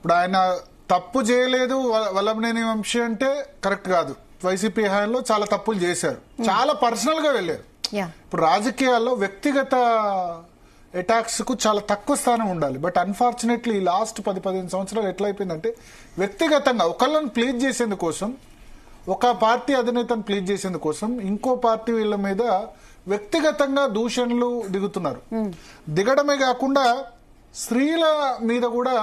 ఇప్పుడు ఆయన తప్పు చేయలేదు వల్లభనేని వంశీ అంటే కరెక్ట్ కాదు. వైసీపీ హయాంలో చాలా తప్పులు చేశారు, చాలా పర్సనల్ గా వెళ్ళారు. ఇప్పుడు రాజకీయాల్లో వ్యక్తిగత అటాక్స్ కు చాలా తక్కువ స్థానం ఉండాలి. బట్ అన్ఫార్చునేట్లీ లాస్ట్ 10-15 సంవత్సరాలు ఎట్లా అయిపోయిందంటే వ్యక్తిగతంగా ఒకళ్ళని ప్లీజ్ చేసేందుకోసం, ఒక పార్టీ అధినేతను ప్లీజ్ చేసేందుకోసం ఇంకో పార్టీ వీళ్ళ మీద వ్యక్తిగతంగా దూషణలు దిగుతున్నారు. దిగడమే కాకుండా స్త్రీల మీద కూడా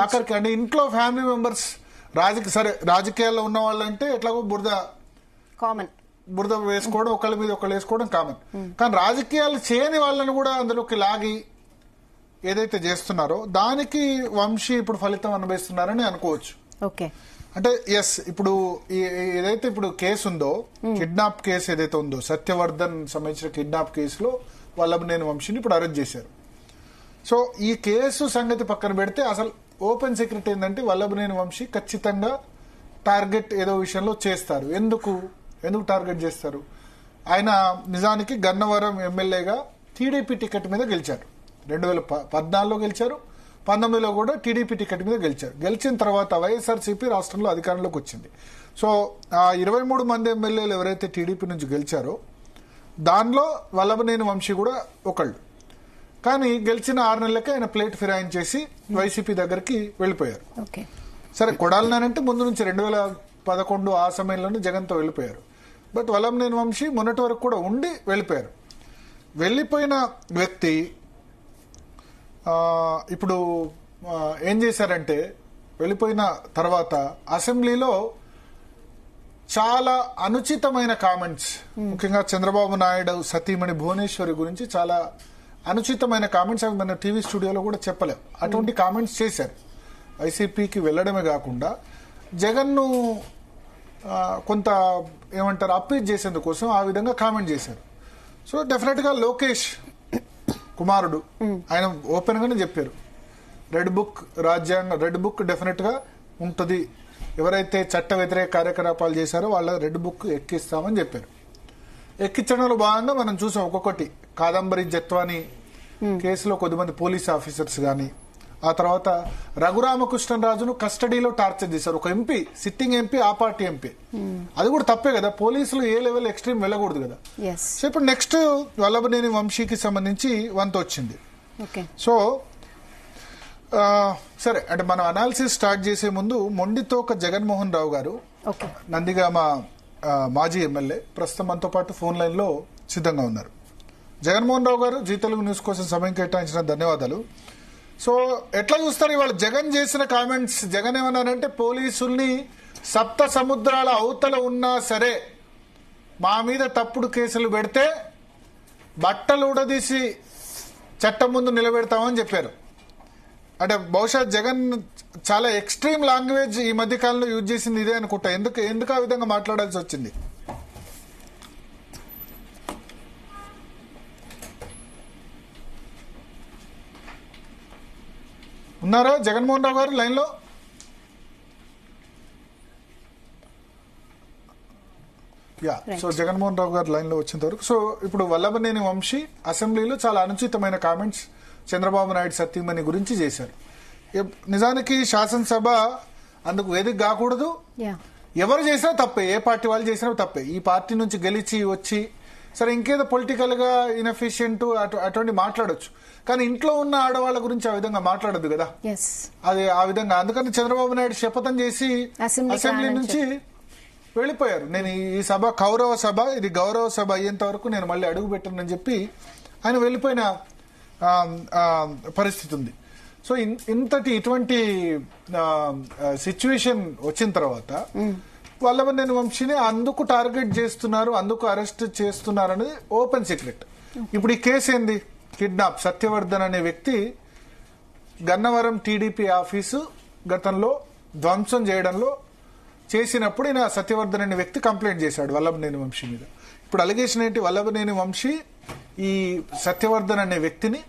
ఆఖరికి అంటే ఇంట్లో ఫ్యామిలీ మెంబర్స్ రాజకీయాల్లో ఉన్న వాళ్ళంటే ఎట్లాగో బురద వేసుకోవడం, ఒకళ్ళ మీద ఒకళ్ళు వేసుకోవడం కామన్. కానీ రాజకీయాలు చేయని వాళ్ళని కూడా అందులోకి లాగి ఏదైతే చేస్తున్నారో దానికి వంశీ ఇప్పుడు ఫలితం అనుభవిస్తున్నారని అనుకోవచ్చు. అంటే ఎస్, ఇప్పుడు ఏదైతే ఇప్పుడు కేసు ఉందో, కిడ్నాప్ కేసు ఏదైతే ఉందో, సత్యవర్ధన్ సంబంధించిన కిడ్నాప్ కేసులో వల్లభనేని వంశీని ఇప్పుడు అరెస్ట్ చేశారు. సో ఈ కేసు సంగతి పక్కన పెడితే అసలు ఓపెన్ సీక్రెట్ ఏంటంటే వల్లభనేని వంశీ ఖచ్చితంగా టార్గెట్ ఏదో విషయంలో చేస్తారు. ఎందుకు టార్గెట్ చేస్తారు? ఆయన నిజానికి గన్నవరం ఎమ్మెల్యేగా టీడీపీ టికెట్ మీద గెలిచారు. 2014లో గెలిచారు, 19లో కూడా టీడీపీ టికెట్ మీద గెలిచారు. గెలిచిన తర్వాత వైఎస్ఆర్సీపీ రాష్ట్రంలో అధికారంలోకి వచ్చింది. సో ఆ 23 మంది ఎమ్మెల్యేలు ఎవరైతే టీడీపీ నుంచి గెలిచారో దానిలో వల్లభనేని వంశీ కూడా ఒకళ్ళు. కానీ గెలిచిన 6 నెలలకే ఆయన ప్లేట్ ఫిరాయించేసి వైసీపీ దగ్గరికి వెళ్ళిపోయారు. సరే, కొడాలనంటే ముందు నుంచి 2011 ఆ సమయంలోనే జగన్తో వెళ్ళిపోయారు. బట్ వల్లభనేని వంశీ మొన్నటి వరకు కూడా ఉండి వెళ్ళిపోయారు. వెళ్ళిపోయిన వ్యక్తి ఇప్పుడు ఏం చేశారంటే, వెళ్ళిపోయిన తర్వాత అసెంబ్లీలో చాలా అనుచితమైన కామెంట్స్, ముఖ్యంగా చంద్రబాబు నాయుడు సతీమణి భువనేశ్వరి గురించి చాలా అనుచితమైన కామెంట్స్, అవి మన టీవీ స్టూడియోలో కూడా చెప్పలేం, అటువంటి కామెంట్స్ చేశారు. వైసీపీకి వెళ్లడమే కాకుండా జగన్ను కొంత ఏమంటారు అప్పీల్ చేసేందుకోసం ఆ విధంగా కామెంట్ చేశారు. సో డెఫినెట్ గా లోకేష్ కుమారుడు ఆయన ఓపెన్ గానే చెప్పారు, రెడ్ బుక్ డెఫినెట్ గా ఉంటుంది, ఎవరైతే చట్ట వ్యతిరేక కార్యకలాపాలు చేశారో వాళ్ళ రెడ్ బుక్ ఎక్కిస్తామని చెప్పారు. ఎక్కించడంలో భాగంగా మనం చూసాం ఒక్కొక్కటి. కాదంబరి జత్వాని కేసులో కొద్దిమంది పోలీస్ ఆఫీసర్స్ గాని, ఆ తర్వాత రఘురామకృష్ణరాజును కస్టడీలో టార్చర్ చేశారు. ఒక ఎంపీ, సిట్టింగ్ ఎంపీ, ఆ పార్టీ ఎంపీ. అది కూడా తప్పే కదా, పోలీసులు ఏ లెవెల్ ఎక్స్ట్రీమ్ వెళ్ళకూడదు కదా. సో ఇప్పుడు నెక్స్ట్ వల్లభనేని వంశీకి సంబంధించి వంతు వచ్చింది. సో సరే, అంటే మనం అనాలిసిస్ స్టార్ట్ చేసే ముందు మొండితోక జగన్మోహన్ రావు గారు, నందిగామ మాజీ ఎమ్మెల్యే, ప్రస్తుతం మనతో పాటు ఫోన్ లైన్ లో సిద్ధంగా ఉన్నారు. జగన్మోహన్ రావు గారు, జీ తెలుగు న్యూస్ కోసం సమయం కేటాయించిన ధన్యవాదాలు. సో ఎట్లా చూస్తారు ఇవాళ జగన్ చేసిన కామెంట్స్? జగన్ ఏమన్నారంటే, పోలీసుల్ని సప్త సముద్రాల అవతల ఉన్నా సరే మా మీద తప్పుడు కేసులు పెడితే బట్టలు ఉడదీసి చట్టం ముందు నిలబెడతామని చెప్పారు. అంటే బహుశా జగన్ చాలా ఎక్స్ట్రీమ్ లాంగ్వేజ్ ఈ మధ్య కాలంలో యూజ్ చేసింది ఇదే అనుకుంటా. ఎందుకు ఆ విధంగా మాట్లాడాల్సి వచ్చింది? ఉన్నారా జగన్మోహన్ రావు గారు లైన్ లో? సో జగన్మోహన్ రావు గారు లైన్ లో వచ్చేంత వరకు. సో ఇప్పుడు వల్లభనేని వంశీ అసెంబ్లీలో చాలా అనుచితమైన కామెంట్స్ చంద్రబాబు నాయుడు సతీమణి గురించి చేశారు. నిజానికి శాసనసభ అందుకు వేదిక కాకూడదు. ఎవరు చేసినా తప్పే, ఏ పార్టీ వాళ్ళు చేసినా తప్పే. ఈ పార్టీ నుంచి గెలిచి వచ్చి సరే ఇంకేదో పొలిటికల్ గా ఇన్ఎఫిషియెంట్ అటువంటి మాట్లాడొచ్చు, కానీ ఇంట్లో ఉన్న ఆడవాళ్ళ గురించి ఆ విధంగా మాట్లాడద్దు కదా. అది ఆ విధంగా, అందుకని చంద్రబాబు నాయుడు శపథం చేసి అసెంబ్లీ నుంచి వెళ్ళిపోయారు. నేను ఈ సభ కౌరవ సభ, ఇది గౌరవ సభ అయ్యేంత వరకు నేను మళ్ళీ అడుగు పెట్టానని చెప్పి ఆయన వెళ్ళిపోయిన పరిస్థితి ఉంది. సో ఇటువంటి సిచ్యువేషన్ వచ్చిన తర్వాత వల్లభనేని వంశీని అందుకు టార్గెట్ చేస్తున్నారు, అందుకు అరెస్ట్ చేస్తున్నారు అనేది ఓపెన్ సీక్రెట్. ఇప్పుడు ఈ కేసు ఏంది? కిడ్నాప్. సత్యవర్ధన్ అనే వ్యక్తి గన్నవరం టీడీపీ ఆఫీసు గతంలో ధ్వంసం చేయడంలో చేసినప్పుడు ఈయన సత్యవర్ధన్ అనే వ్యక్తి కంప్లైంట్ చేశాడు వల్లభనేని వంశీ మీద. ఇప్పుడు అలిగేషన్ ఏంటి? వల్లభనేని వంశీ ఈ సత్యవర్ధన్ అనే వ్యక్తిని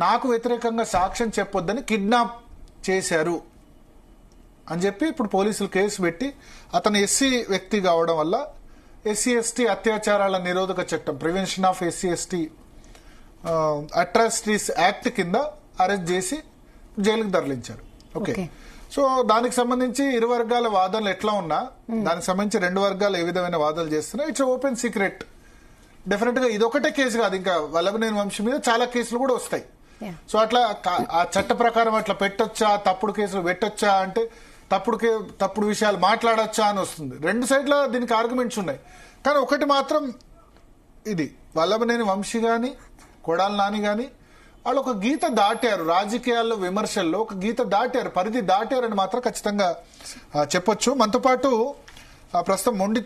నాకు వ్యతిరేకంగా సాక్ష్యం చెప్పొద్దని కిడ్నాప్ చేశారు అని చెప్పి ఇప్పుడు పోలీసులు కేసు పెట్టి, అతను ఎస్సీ వ్యక్తి కావడం వల్ల ఎస్సీ ఎస్టీ అత్యాచారాల నిరోధక చట్టం, prevention of SC ST atrocities act కింద అరెస్ట్ చేసి జైలుకు తరలించారు. ఓకే, సో దానికి సంబంధించి ఇరు వర్గాల వాదనలు ఎట్లా ఉన్నా దానికి సంబంధించి రెండు వర్గాలు ఏ విధమైన వాదనలు చేస్తున్నా ఇట్స్ ఓపెన్ సీక్రెట్. డెఫినెట్ గా ఇదొకటే కేసు కాదు, ఇంకా వల్లభనేని వంశీ మీద చాలా కేసులు కూడా వస్తాయి. సో అట్లా ఆ చట్ట ప్రకారం అట్లా పెట్టొచ్చా, తప్పుడు కేసులు పెట్టొచ్చా అంటే తప్పుడు విషయాలు మాట్లాడొచ్చా అని వస్తుంది. రెండు సైడ్ల దీనికి ఆర్గ్యుమెంట్స్ ఉన్నాయి. కానీ ఒకటి మాత్రం ఇది, వల్లభనేని వంశీ గాని కొడాలి నాని గాని వాళ్ళు ఒక గీత దాటారు, రాజకీయాల్లో విమర్శల్లో ఒక గీత దాటారు, పరిధి దాటారని మాత్రం ఖచ్చితంగా చెప్పొచ్చు. మనతో పాటు ప్రస్తుతం మొండితో